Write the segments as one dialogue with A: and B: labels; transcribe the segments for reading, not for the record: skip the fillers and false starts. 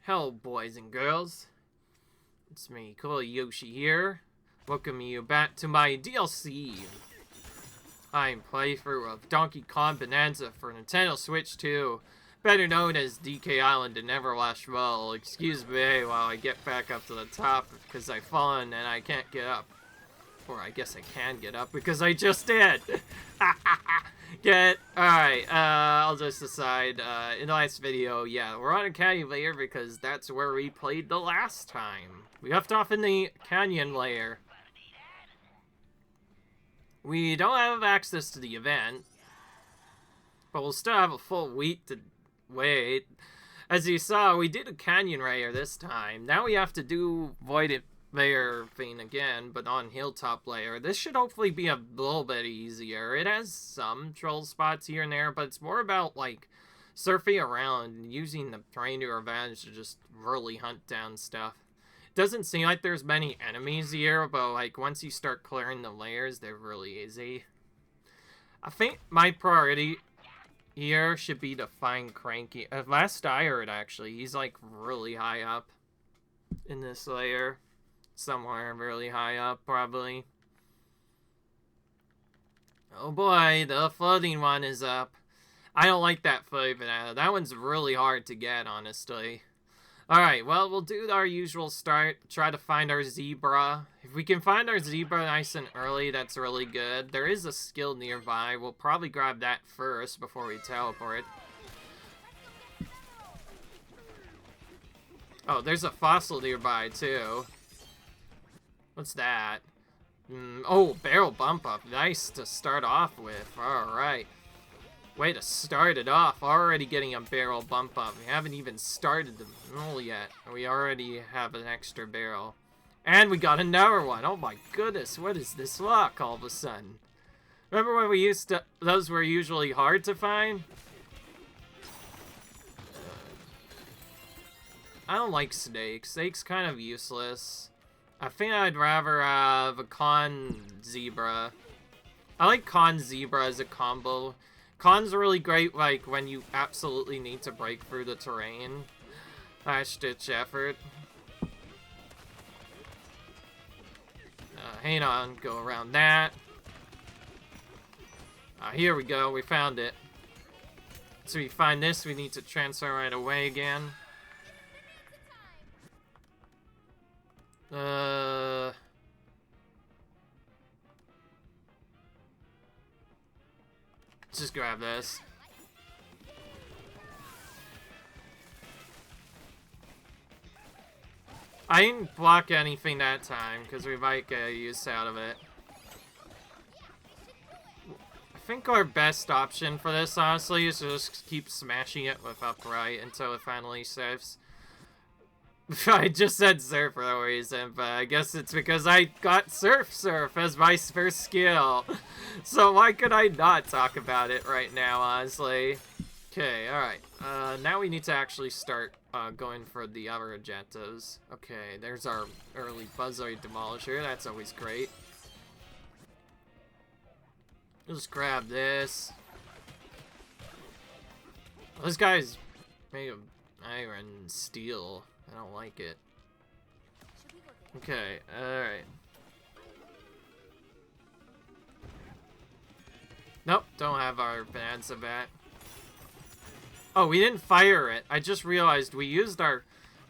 A: Hello, boys and girls. It's me, Cool Yoshi here. Welcome you back to my DLC. I'm playthrough of Donkey Kong Bananza for Nintendo Switch 2, better known as DK Island in Everlast Well. Excuse me while I get back up to the top because I've fallen and I can't get up. Or I guess I can get up because I just did. Alright, I'll just decide. In the last video, yeah, we're on a canyon layer because that's where we played the last time. We left off in the canyon layer. We don't have access to the event, but we'll still have a full week to wait. As you saw, we did a canyon layer this time. Now we have to do void layer thing again, but on Hilltop layer. This should hopefully be a little bit easier. It has some troll spots here and there, but it's more about, like, surfing around and using the terrain to your advantage to just really hunt down stuff. It doesn't seem like there's many enemies here, but, like, once you start clearing the layers, they're really easy. I think my priority here should be to find Cranky. Last I heard, actually, he's, like, really high up in this layer. Somewhere really high up, probably. Oh boy, the floating one is up. I don't like that floating banana. That one's really hard to get, honestly. Alright, well, we'll do our usual start. Try to find our zebra. If we can find our zebra nice and early, that's really good. There is a skill nearby. We'll probably grab that first before we teleport. Oh, there's a fossil nearby, too. What's that? Oh, barrel bump up. Nice to start off with. Alright. Way to start it off. Already getting a barrel bump up. We haven't even started the mill yet. We already have an extra barrel. And we got another one. Oh my goodness. What is this luck all of a sudden? Remember when we used to... Those were usually hard to find? I don't like snakes. Snakes kind of useless. I think I'd rather have a Con Zebra. I like Con Zebra as a combo. Con's really great, like, when you absolutely need to break through the terrain. Last-ditch effort. Hang on, go around that. Here we go, we found it. So we find this, we need to transfer right away again. Just grab this. I didn't block anything that time, because we might get use out of it. I think our best option for this, honestly, is to just keep smashing it with upright until it finally saves. I just said surf for no reason, but I guess it's because I got surf as my first skill. So why could I not talk about it right now, honestly? Okay, alright. Now we need to actually start going for the other objectives. Okay, there's our early Buzzoid Demolisher. That's always great. Just grab this. Well, this guy's made of iron and steel. I don't like it. Okay, alright. Nope, don't have our Bananza back. Oh, we didn't fire it. I just realized we used our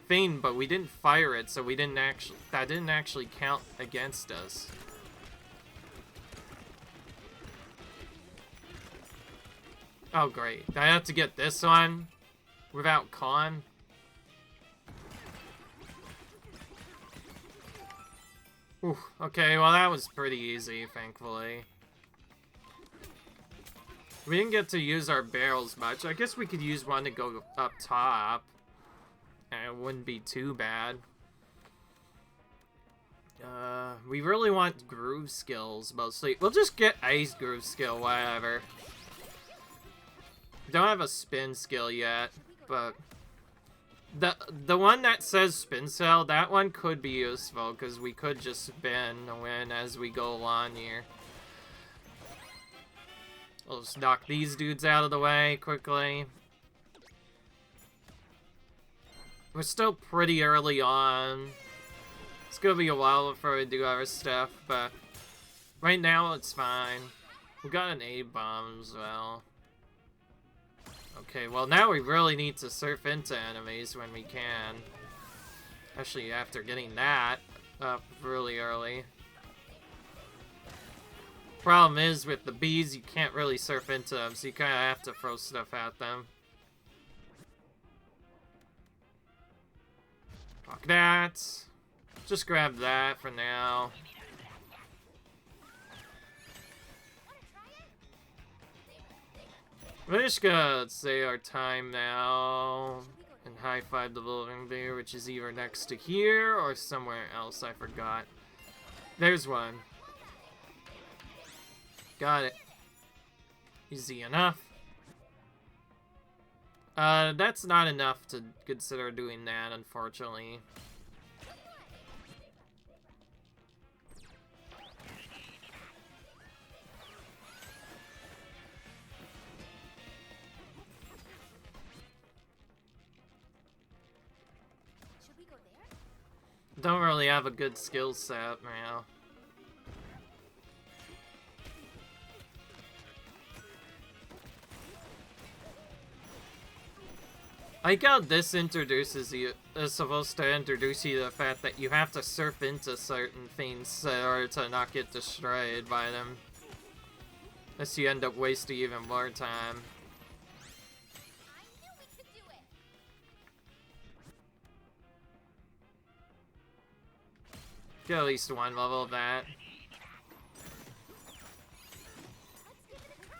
A: thing, but we didn't fire it, so we didn't actually... That didn't actually count against us. Oh, great. I have to get this one without con. Ooh, okay, well that was pretty easy, thankfully. We didn't get to use our barrels much. I guess we could use one to go up top. And it wouldn't be too bad. We really want groove skills, mostly. We'll just get Ice groove skill, whatever. Don't have a spin skill yet, but... The one that says spin cell, that one could be useful, because we could just spin and win as we go along here. We'll just knock these dudes out of the way quickly. We're still pretty early on. It's gonna be a while before we do our stuff, but right now it's fine. We got an A-bomb as well. Okay, well now we really need to surf into enemies when we can. Especially after getting that up really early. Problem is, with the bees, you can't really surf into them, so you kind of have to throw stuff at them. Fuck that. Just grab that for now. We're just gonna say our time now and high-five the living bear, which is either next to here or somewhere else. I forgot. There's one. Got it. Easy enough. That's not enough to consider doing that, unfortunately.
B: Should we go there?
A: Don't really have a good skill set now. I like how this introduces you, is supposed to introduce you to the fact that you have to surf into certain things in order to not get destroyed by them. Unless you end up wasting even more time.
B: I knew we could do it.
A: Get at least one level of that.
B: Let's give it a try.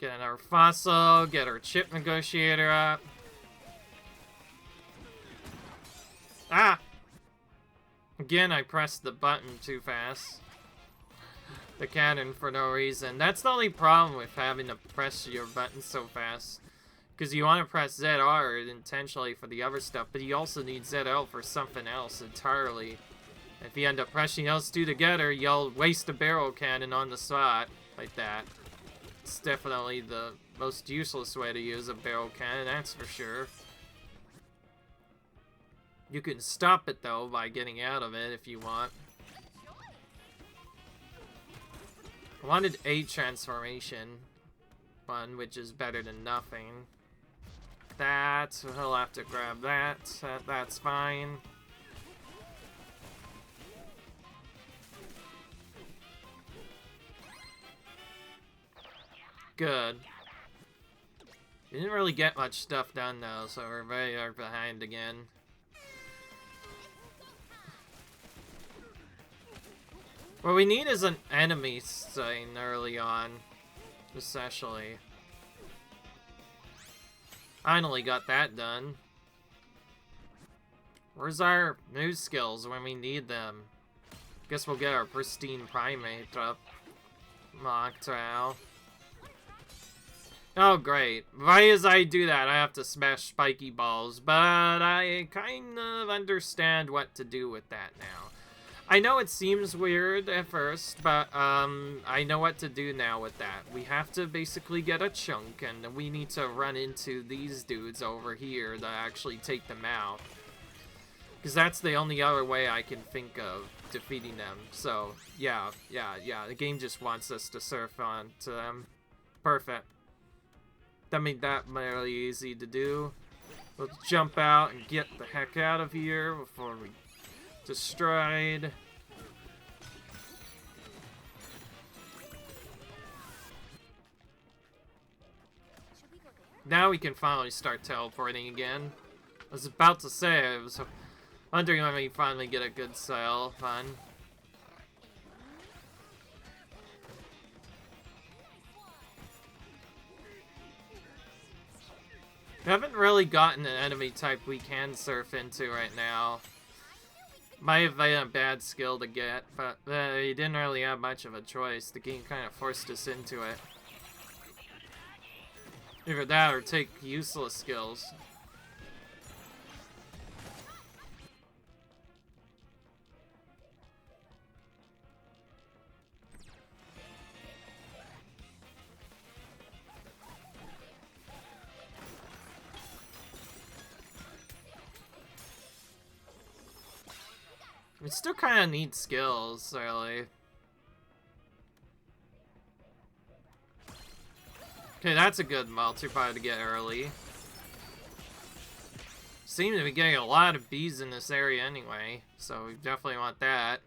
A: Get our fossil, get our chip negotiator up. Ah! Again, I pressed the button too fast. The cannon for no reason. That's the only problem with having to press your button so fast. Because you want to press ZR intentionally for the other stuff, but you also need ZL for something else entirely. If you end up pressing those two together, you'll waste a barrel cannon on the spot like that. It's definitely the most useless way to use a barrel cannon, that's for sure. You can stop it though by getting out of it if you want. I wanted a transformation one, which is better than nothing. That, so he'll have to grab that. That's fine. Good. We didn't really get much stuff done though, so we're very far behind again. What we need is an enemy thing early on, especially. Finally got that done. Where's our new skills when we need them? Guess we'll get our pristine primate up. Mocktail. Oh great. Why as I do that, I have to smash spiky balls, but I kind of understand what to do with that now. I know it seems weird at first, but I know what to do now with that. We have to basically get a chunk, and we need to run into these dudes over here to actually take them out. Because that's the only other way I can think of defeating them. So, yeah, the game just wants us to surf on to them. Perfect. That made that really easy to do. Let's jump out and get the heck out of here before we destroyed.
B: Should we go there?
A: Now we can finally start teleporting again. I was about to say, I was wondering when we finally get a good sail fun. We haven't really gotten an enemy type we can surf into right now. Might have been a bad skill to get, but you didn't really have much of a choice. The game kind of forced us into it. Either that or take useless skills. We still kind of need skills, really. Okay, that's a good multiplier to get early. Seem to be getting a lot of bees in this area anyway, so we definitely want that.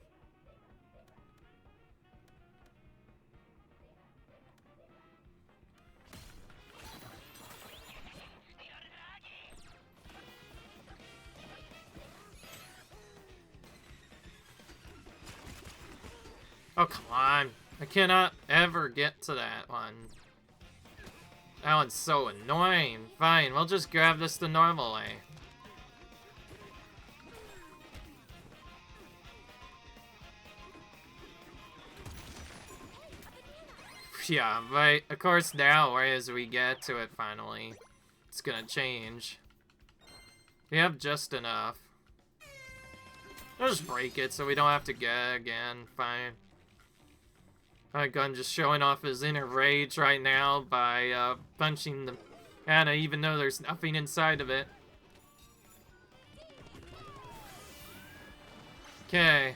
A: Oh, come on. I cannot ever get to that one. That one's so annoying. Fine, we'll just grab this the normal way. Yeah, but of course now, right as we get to it finally, it's gonna change. We have just enough. I'll just break it so we don't have to get again. Fine. My gun just showing off his inner rage right now by punching the Anna, even though there's nothing inside of it. Okay.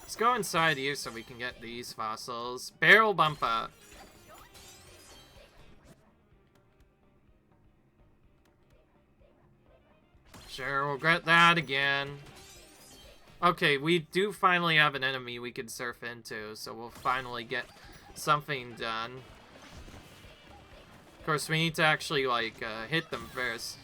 A: Let's go inside you so we can get these fossils. Barrel bumper. Sure, we'll get that again. Okay, we do finally have an enemy we can surf into, so we'll finally get something done. Of course, we need to actually, like, hit them first.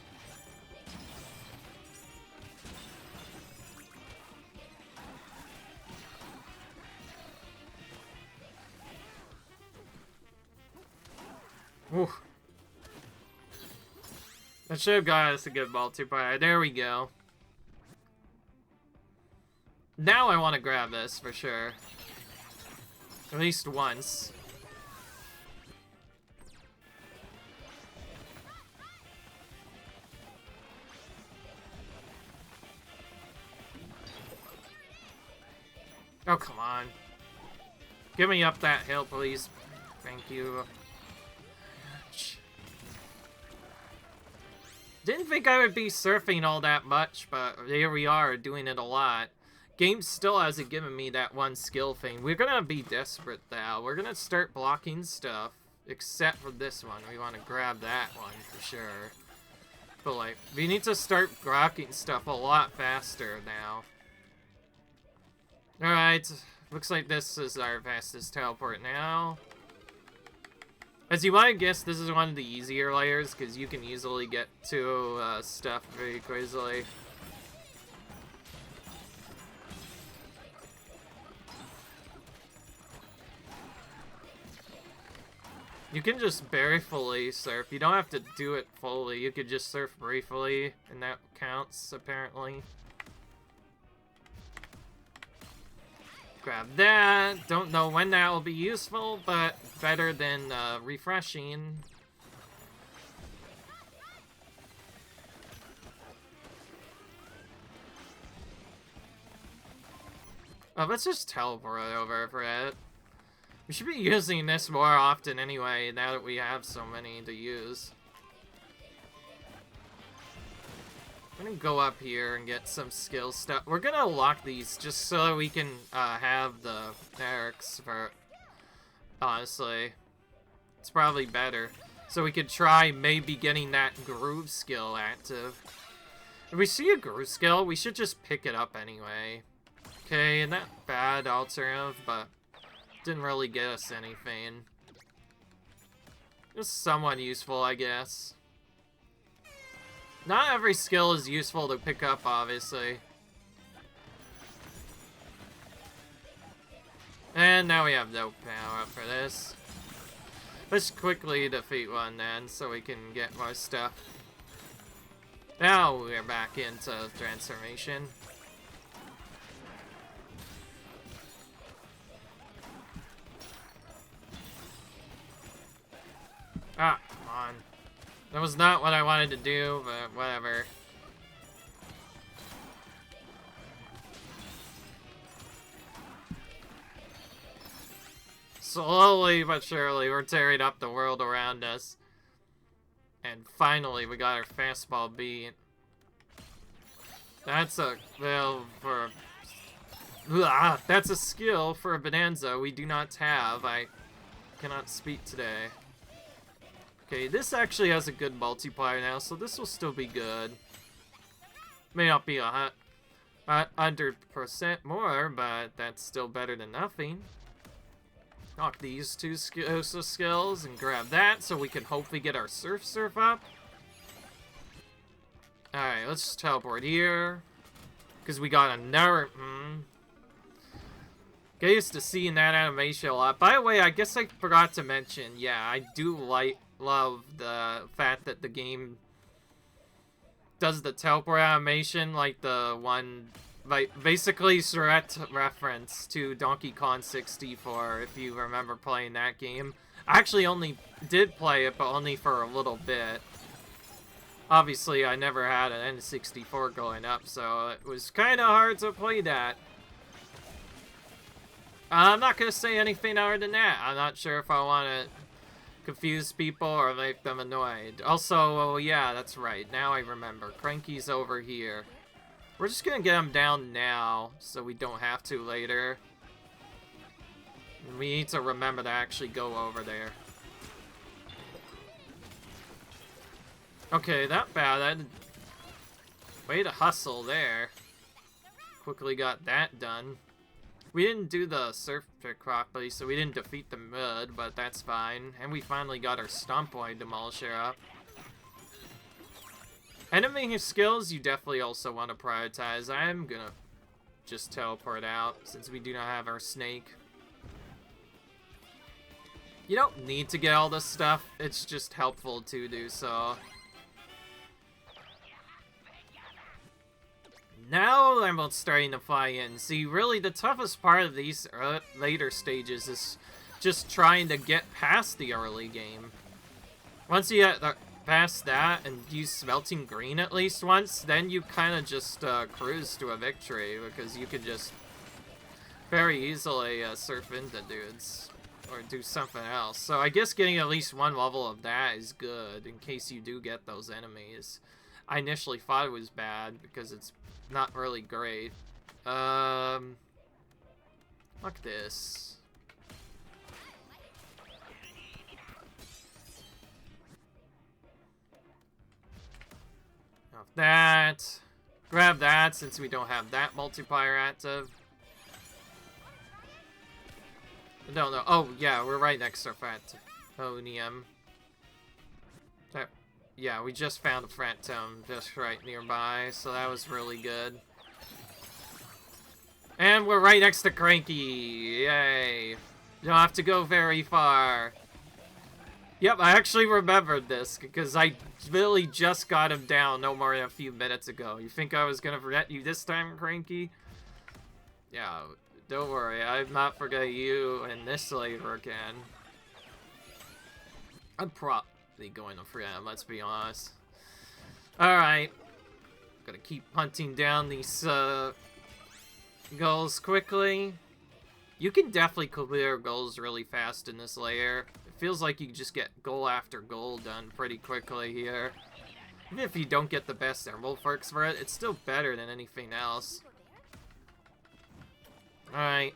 A: Ooh. That should have got us a good multiplier. There we go. Now I want to grab this for sure. At least once. Oh, come on. Get me up that hill, please. Thank you. Didn't think I would be surfing all that much, but here we are, doing it a lot. Game still hasn't given me that one skill thing. We're gonna be desperate now. We're gonna start blocking stuff, except for this one. We want to grab that one for sure. But like, we need to start blocking stuff a lot faster now. Alright, looks like this is our fastest teleport now. As you might guess, this is one of the easier layers, because you can easily get to stuff very quickly. You can just barely surf. You don't have to do it fully. You could just surf briefly, and that counts, apparently. Grab that. Don't know when that will be useful, but better than refreshing. Oh, let's just teleport over for it. We should be using this more often anyway, now that we have so many to use. I'm gonna go up here and get some skill stuff. We're gonna lock these just so that we can have the barracks for... Honestly. It's probably better. So we could try maybe getting that groove skill active. If we see a groove skill, we should just pick it up anyway. Okay, not bad alternative, but didn't really get us anything. Just somewhat useful, I guess. Not every skill is useful to pick up, obviously. And now we have no power up for this. Let's quickly defeat one then, so we can get more stuff. Now we're back into transformation. Ah, come on. That was not what I wanted to do, but whatever. Slowly but surely, we're tearing up the world around us. And finally, we got our fastball beat. That's a, well, for... that's a skill for a Bananza we do not have. I cannot speak today. Okay, this actually has a good multiplier now, so this will still be good. May not be 100% more, but that's still better than nothing. Knock these two skills and grab that so we can hopefully get our surf up. Alright, let's just teleport here. Because we got another... Get used to seeing that animation a lot. By the way, I guess I forgot to mention, yeah, I do love the fact that the game does the teleport animation like the one... Like, basically, direct reference to Donkey Kong 64, if you remember playing that game. I actually only did play it, but only for a little bit. Obviously, I never had an N64 going up, so it was kind of hard to play that. I'm not going to say anything other than that. I'm not sure if I want to confuse people or make them annoyed. Also, yeah, that's right. Now I remember. Cranky's over here. We're just gonna get him down now, so we don't have to later. We need to remember to actually go over there. Okay, not bad. Way to hustle there. Quickly got that done. We didn't do the surf trick properly, so we didn't defeat the mud, but that's fine. And we finally got our Stomp Wide Demolisher up. Enemy skills, you definitely also want to prioritize. I'm gonna just teleport out, since we do not have our snake. You don't need to get all this stuff, it's just helpful to do so. Now I'm starting to fly in. See, really the toughest part of these later stages is just trying to get past the early game. Once you get past that and use Smelting Green at least once, then you kind of just cruise to a victory, because you can just very easily surf into dudes or do something else. So I guess getting at least one level of that is good in case you do get those enemies. I initially thought it was bad because it's not really great. Fuck this. That. Grab that since we don't have that multiplier active. No. Oh, yeah, we're right next to Phantom. Yeah, we just found a Phantom just right nearby, so that was really good. And we're right next to Cranky. Yay. You don't have to go very far. Yep, I actually remembered this, because I really just got him down no more than a few minutes ago. You think I was gonna forget you this time, Cranky? Yeah, don't worry, I'm not forgetting you and this later again. I'm probably going to forget him, let's be honest. Alright. Gotta keep hunting down these, goals quickly. You can definitely clear goals really fast in this layer. It feels like you just get goal after goal done pretty quickly here. Even if you don't get the best Emerald Perks for it, it's still better than anything else. Alright,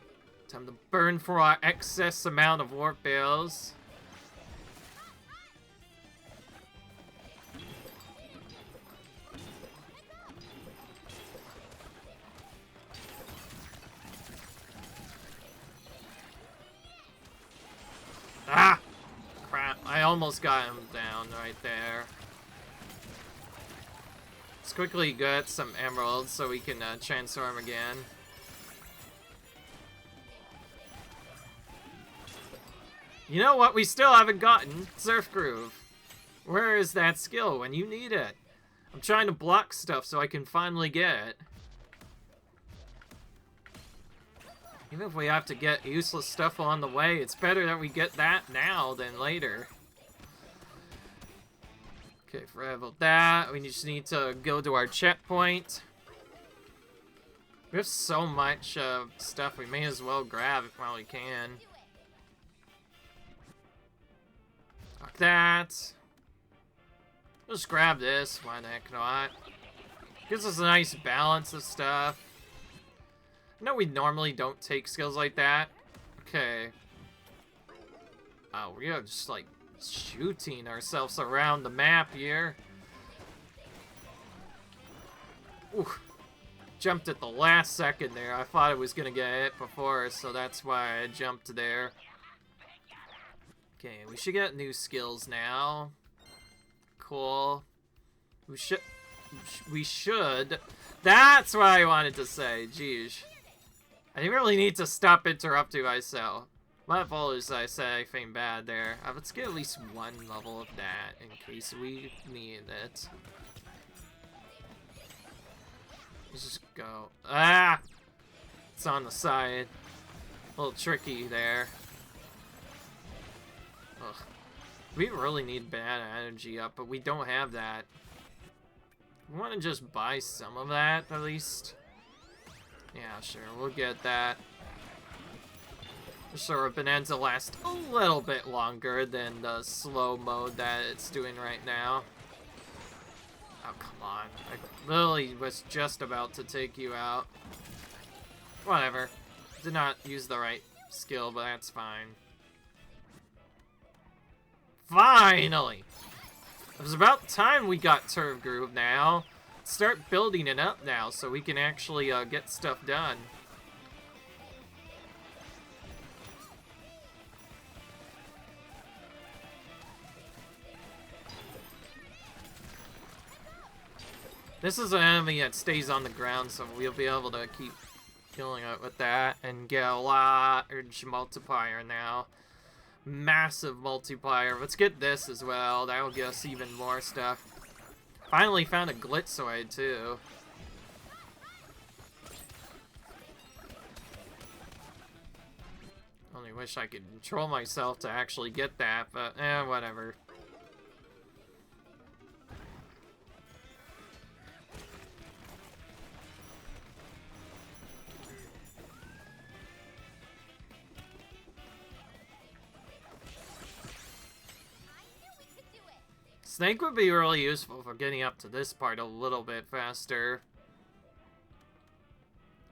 A: time to burn for our excess amount of warp bills. Ah! Crap, I almost got him down right there. Let's quickly get some emeralds so we can transform again. You know what we still haven't gotten? Surf Groove. Where is that skill when you need it? I'm trying to block stuff so I can finally get it. Even if we have to get useless stuff along the way, it's better that we get that now than later. Okay, for level that, we just need to go to our checkpoint. We have so much stuff, we may as well grab it while we can. Like that. Just grab this, why the heck not? Gives us a nice balance of stuff. No, we normally don't take skills like that. Okay. We are just like shooting ourselves around the map here. Ooh. Jumped at the last second there. I thought I was gonna get hit before, so that's why I jumped there. Okay, we should get new skills now. Cool. We should. That's what I wanted to say. Jeez. I really need to stop interrupting myself. My apologies if I said anything bad there. Let's get at least one level of that in case we need it. Let's just go. Ah! It's on the side. A little tricky there. Ugh. We really need banana energy up, but we don't have that. We want to just buy some of that, at least. Yeah, sure, we'll get that. Sure, Bananza lasts a little bit longer than the slow mode that it's doing right now. Oh, come on. I literally was just about to take you out. Whatever. Did not use the right skill, but that's fine. Finally! It was about time we got Turf Groove now. Start building it up now so we can actually get stuff done. This is an enemy that stays on the ground, so we'll be able to keep killing it with that and get a large multiplier now. Massive multiplier. Let's get this as well. That will get us even more stuff. Finally found a glitzoid too. Only wish I could control myself to actually get that, but whatever. Snake would be really useful for getting up to this part a little bit faster.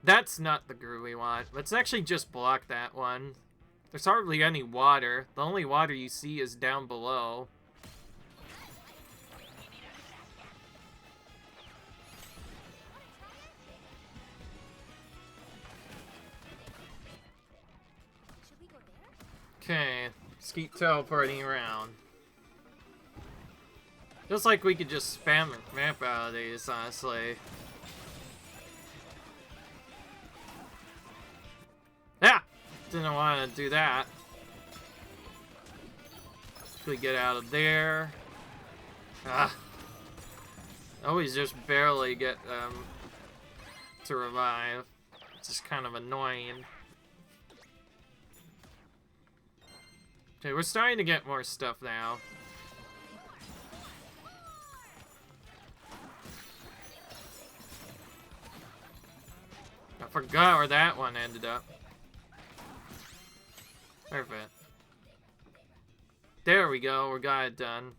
A: That's not the groove we want. Let's actually just block that one. There's hardly any water. The only water you see is down below. Okay, let's keep teleporting around. Feels like we could just spam the map out of these, honestly. Yeah! Didn't want to do that. We get out of there. Ah. Always just barely get them to revive. It's just kind of annoying. Okay, we're starting to get more stuff now. I forgot where that one ended up. Perfect. There we go, we got it done.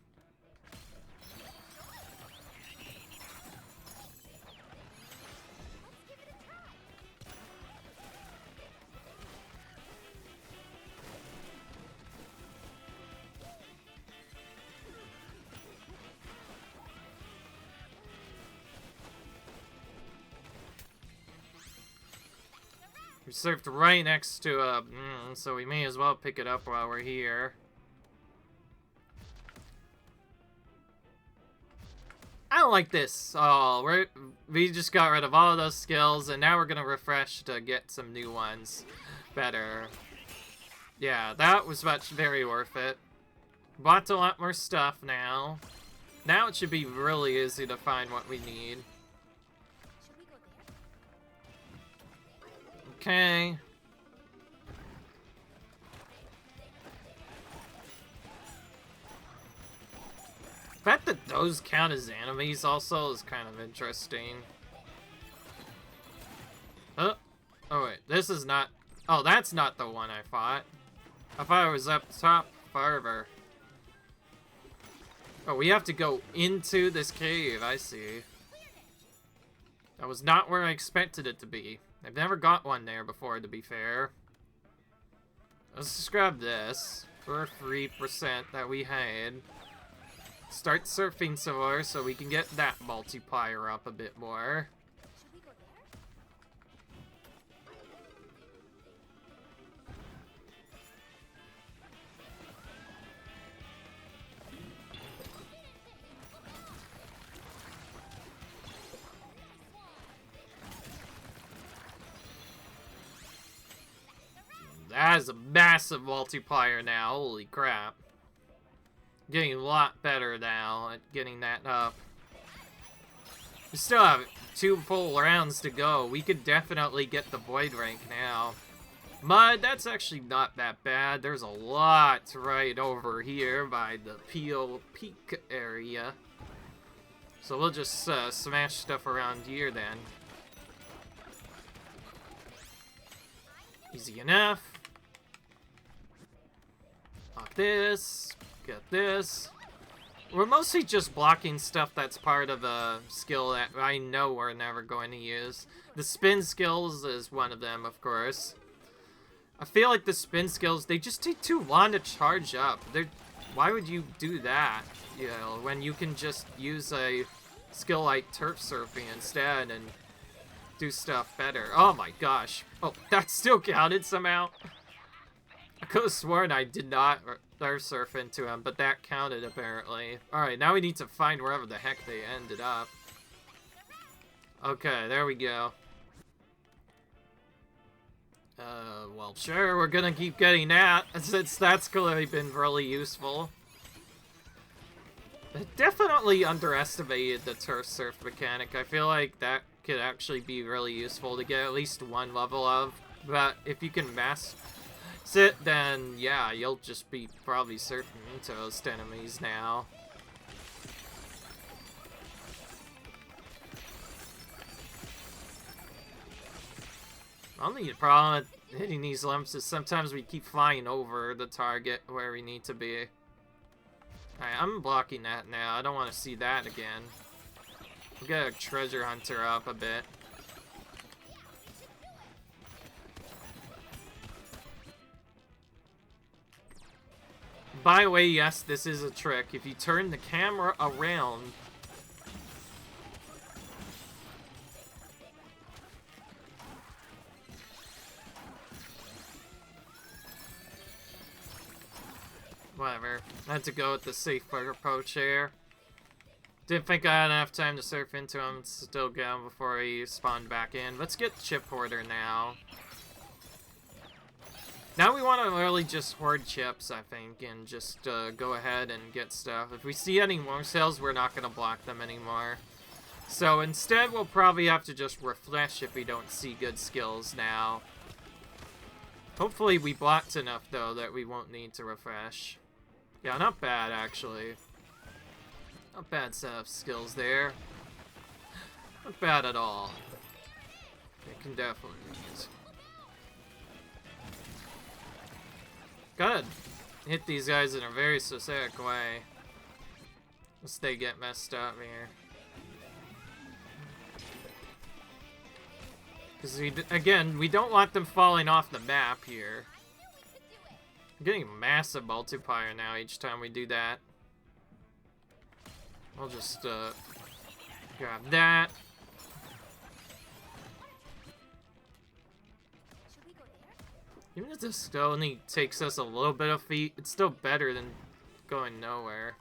A: We surfed right next to a, so we may as well pick it up while we're here. I don't like this. Oh, we just got rid of all of those skills, and now we're gonna refresh to get some new ones. Better. Yeah, that was very worth it. Bought a lot more stuff now. Now it should be really easy to find what we need. Okay. The fact that those count as enemies also is kind of interesting. Oh wait, this is not... Oh, that's not the one I thought. I thought it was up top further. Oh, we have to go into this cave, I see. That was not where I expected it to be. I've never got one there before, to be fair. Let's just grab this for 3% that we had. Start surfing some more so we can get that multiplier up a bit more.
B: Should we go there?
A: That is a massive multiplier now. Holy crap. Getting a lot better now at getting that up. We still have 2 full rounds to go. We could definitely get the Void rank now. Mud, that's actually not that bad. There's a lot right over here by the Peel Peak area. So we'll just smash stuff around here then. Easy enough. Got this. Get this. We're mostly just blocking stuff that's part of a skill that I know we're never going to use. The spin skills is one of them, of course. I feel like the spin skills, they just take too long to charge up. Why would you do that, you know, when you can just use a skill like turf surfing instead and do stuff better? Oh my gosh. Oh, that still counted somehow? I could have sworn I did not turf surf into him, but that counted apparently. Alright, now we need to find wherever the heck they ended up. Okay, there we go. Well, sure, we're gonna keep getting that, since that's clearly been really useful. I definitely underestimated the turf surf mechanic. I feel like that could actually be really useful to get at least 1 level of, but if you can master it, then yeah, you'll just be probably surfing into those enemies now. Only problem with hitting these lumps is sometimes we keep flying over the target where we need to be. Alright, I'm blocking that now. I don't want to see that again. We'll get a treasure hunter up a bit. By the way, yes, this is a trick. If you turn the camera around, whatever. I had to go with the safer approach here. Didn't think I had enough time to surf into him and still get him before he spawned back in. Let's get Chip Hoarder now. Now we want to really just hoard chips, I think, and just go ahead and get stuff. If we see any more cells, we're not going to block them anymore. So instead, we'll probably have to just refresh if we don't see good skills now. Hopefully we blocked enough, though, that we won't need to refresh. Yeah, not bad, actually. Not bad set of skills there. Not bad at all. It can definitely use. Gotta hit these guys in a very specific way. Unless they get messed up here. Because, again, we don't want them falling off the map here. I'm getting a massive multiplier now each time we do that. I'll just grab that.
B: Should we go there?
A: Even if this only takes us a little bit of feet, it's still better than going nowhere.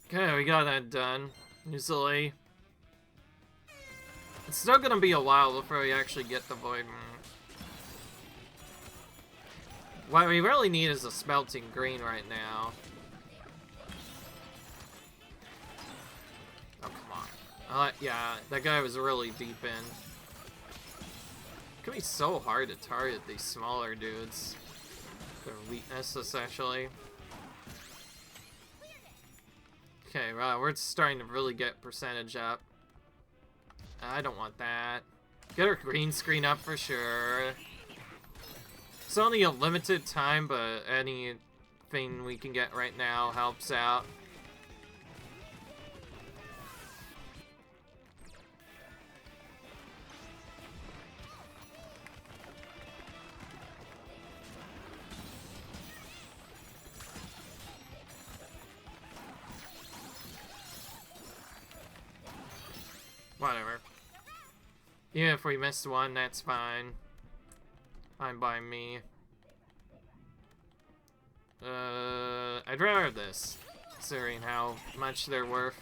A: Okay, we got that done. Easily. It's still gonna be a while before we actually get the Void. What we really need is a smelting green right now. Oh, come on. Yeah, that guy was really deep in. It can be so hard to target these smaller dudes. Their weakness, essentially. Okay, wow, we're starting to really get percentage up. I don't want that. Get our green screen up for sure. It's only a limited time, but anything we can get right now helps out. Whatever. Even if we missed one, that's fine. Fine by me. I'd rather this, considering how much they're worth.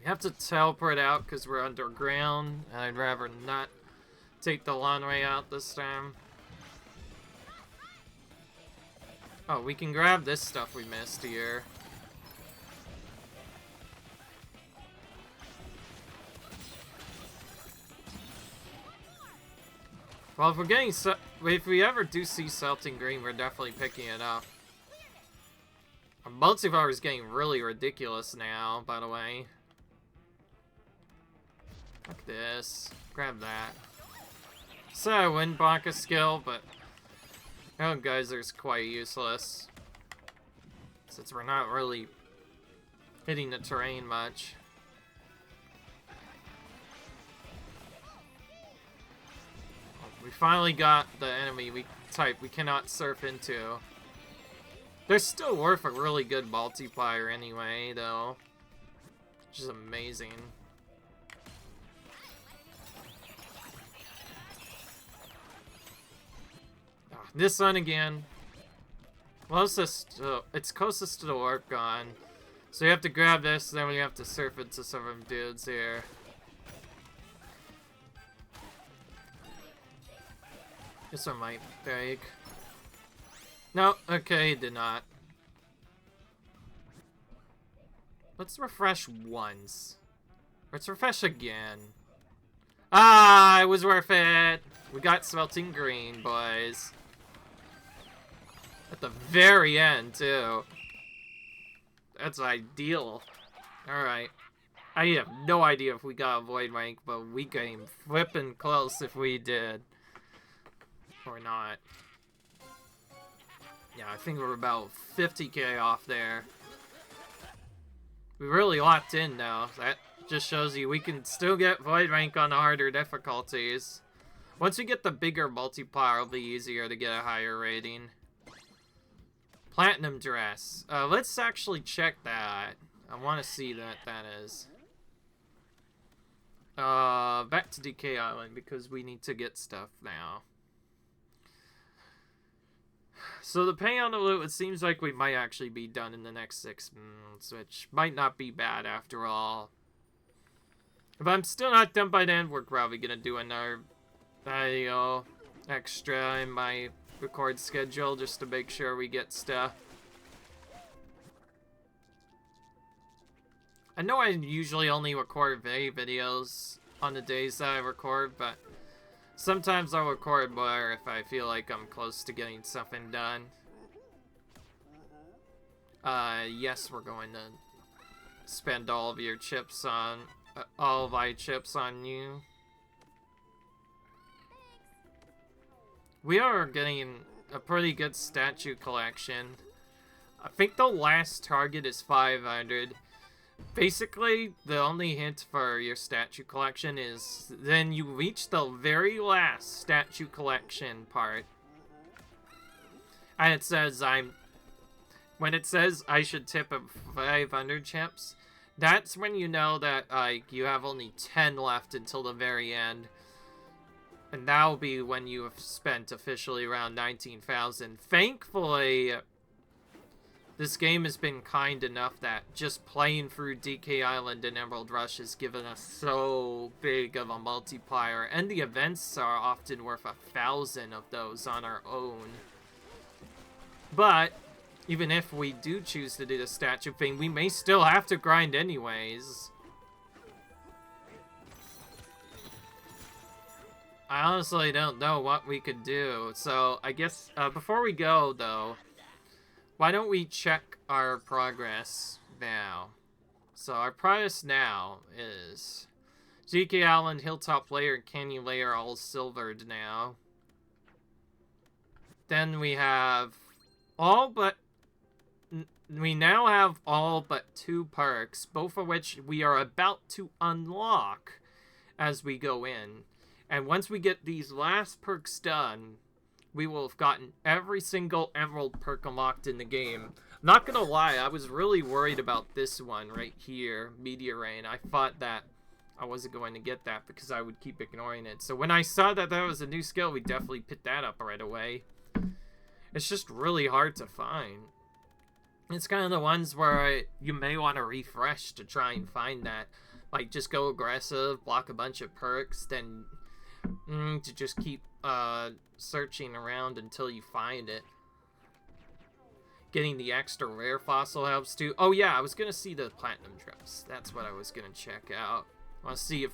A: We have to teleport out because we're underground, and I'd rather not take the long way out this time. Oh, we can grab this stuff we missed here. Well, if we're getting if we ever do see Celtic Green, we're definitely picking it up. Our multivar is getting really ridiculous now, by the way. Like this. Grab that. So I wouldn't block a skill, but oh, Geyser's quite useless. Since we're not really hitting the terrain much. We finally got the enemy type we cannot surf into. They're still worth a really good multiplier anyway, though. Which is amazing. This one again. Closest, it's closest to the warp gun. So you have to grab this, then we have to surf into some of them dudes here. This one might break. No, okay, did not. Let's refresh once. Let's refresh again. Ah, it was worth it. We got Smelting Green, boys. At the very end, too. That's ideal. Alright. I have no idea if we got a Void rank, but we came flippin' close if we did. Or not. Yeah, I think we're about 50k off there. We really locked in, though. That just shows you we can still get Void rank on the harder difficulties. Once we get the bigger multiplier, it'll be easier to get a higher rating. Platinum dress. Let's actually check that. I want to see what that is. Back to DK Island because we need to get stuff now. So the pay on the loot, it seems like we might actually be done in the next 6 months, which might not be bad after all. If I'm still not done by then, we're probably gonna do another extra in my record schedule just to make sure we get stuff. I know I usually only record videos on the days that I record, but sometimes I'll record more if I feel like I'm close to getting something done. Yes, we're going to spend all of your chips on, all of my chips on you. We are getting a pretty good statue collection. I think the last target is 500. Basically, the only hint for your statue collection is then you reach the very last statue collection part. And it says when it says I should tip of 500 chips, that's when you know that you have only 10 left until the very end. And that'll be when you have spent officially around 19,000. Thankfully, this game has been kind enough that just playing through DK Island and Emerald Rush has given us so big of a multiplier. And the events are often worth 1,000 of those on our own. But even if we do choose to do the statue thing, we may still have to grind anyways. I honestly don't know what we could do. So I guess before we go, though, Why don't we check our progress now? So our progress now is GK Island, Hilltop Layer, and Canyon Layer all silvered now. Then we have all but... We now have all but 2 perks, both of which we are about to unlock as we go in. And once we get these last perks done, we will have gotten every single emerald perk unlocked in the game. Not gonna lie, I was really worried about this one right here, Meteor Rain. I thought that I wasn't going to get that because I would keep ignoring it. So when I saw that that was a new skill, we definitely picked that up right away. It's just really hard to find. It's kind of the ones where you may want to refresh to try and find that. Like, just go aggressive, block a bunch of perks, then to just keep searching around until you find it. Getting the extra rare fossil helps too. Oh yeah, I was going to see the platinum dress. That's what I was going to check out. I want to see if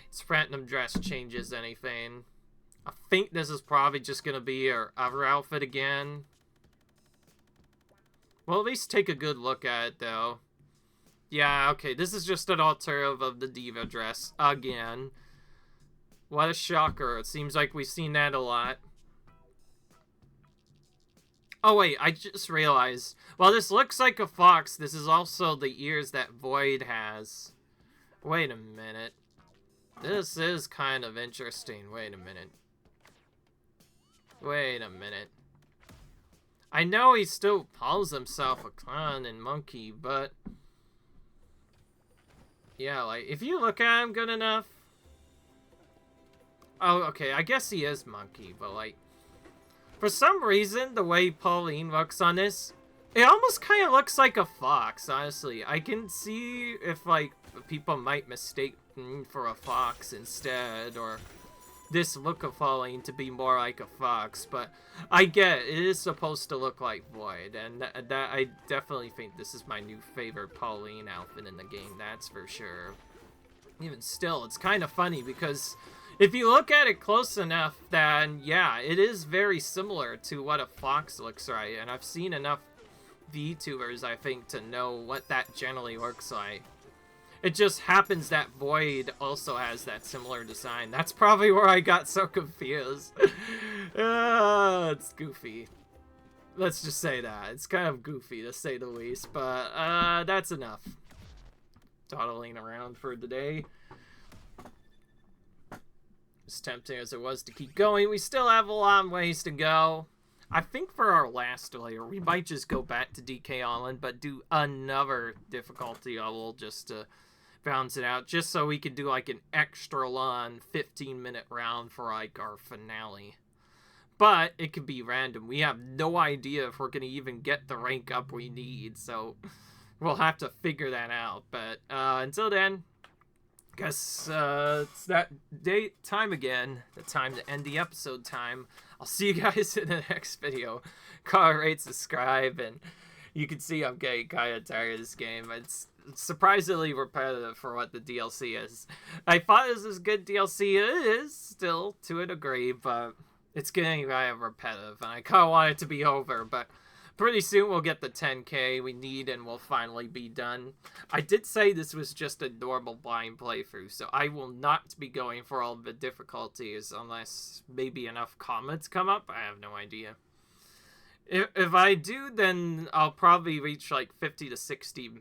A: its platinum dress changes anything. I think this is probably just going to be our other outfit again. Well, at least take a good look at it, though. Yeah, okay, this is just an alternative of the diva dress again. What a shocker. It seems like we've seen that a lot. Oh, wait, I just realized. Well, this looks like a fox. This is also the ears that Void has. Wait a minute. This is kind of interesting. Wait a minute. Wait a minute. I know he still calls himself a clown and monkey, but... yeah, like, if you look at him good enough... oh, okay, I guess he is monkey, but, like... for some reason, the way Pauline looks on this... it almost kind of looks like a fox, honestly. I can see if, like, people might mistake him for a fox instead, or... this look of Pauline to be more like a fox, but I get it is supposed to look like Void, and that I definitely think this is my new favorite Pauline outfit in the game, that's for sure. Even still, it's kind of funny because if you look at it close enough, then yeah, it is very similar to what a fox looks like, and I've seen enough VTubers, I think, to know what that generally looks like. It just happens that Void also has that similar design. That's probably where I got so confused. It's goofy. Let's just say that. It's kind of goofy, to say the least. But, that's enough. Dawdling around for the day. As tempting as it was to keep going, we still have a lot of ways to go. I think for our last layer, we might just go back to DK Island, but do another difficulty level just to balance it out, just so we could do like an extra long 15-minute round for like our finale. But it could be random. We have no idea if we're going to even get the rank up we need, so we'll have to figure that out. But until then, I guess it's that time again. The time to end the episode time. I'll see you guys in the next video. Comment, rate, subscribe, and you can see I'm getting kind of tired of this game. It's surprisingly repetitive for what the DLC is. I thought this was good DLC. It is still to a degree, but it's getting kind of repetitive, and I kind of want it to be over, but pretty soon we'll get the 10K we need and we'll finally be done. I did say this was just a normal blind playthrough, so I will not be going for all the difficulties unless maybe enough comments come up. I have no idea. If I do, then I'll probably reach like 50 to 60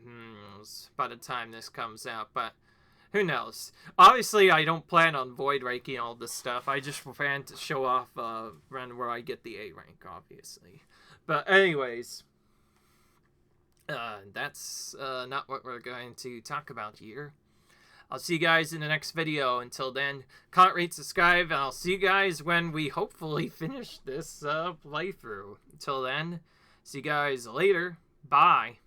A: by the time this comes out, but who knows. Obviously, I don't plan on void ranking all this stuff. I just plan to show off run where I get the A rank, obviously. But anyways, that's not what we're going to talk about here. I'll see you guys in the next video. Until then, comment, rate, subscribe, and I'll see you guys when we hopefully finish this playthrough. Until then, see you guys later. Bye.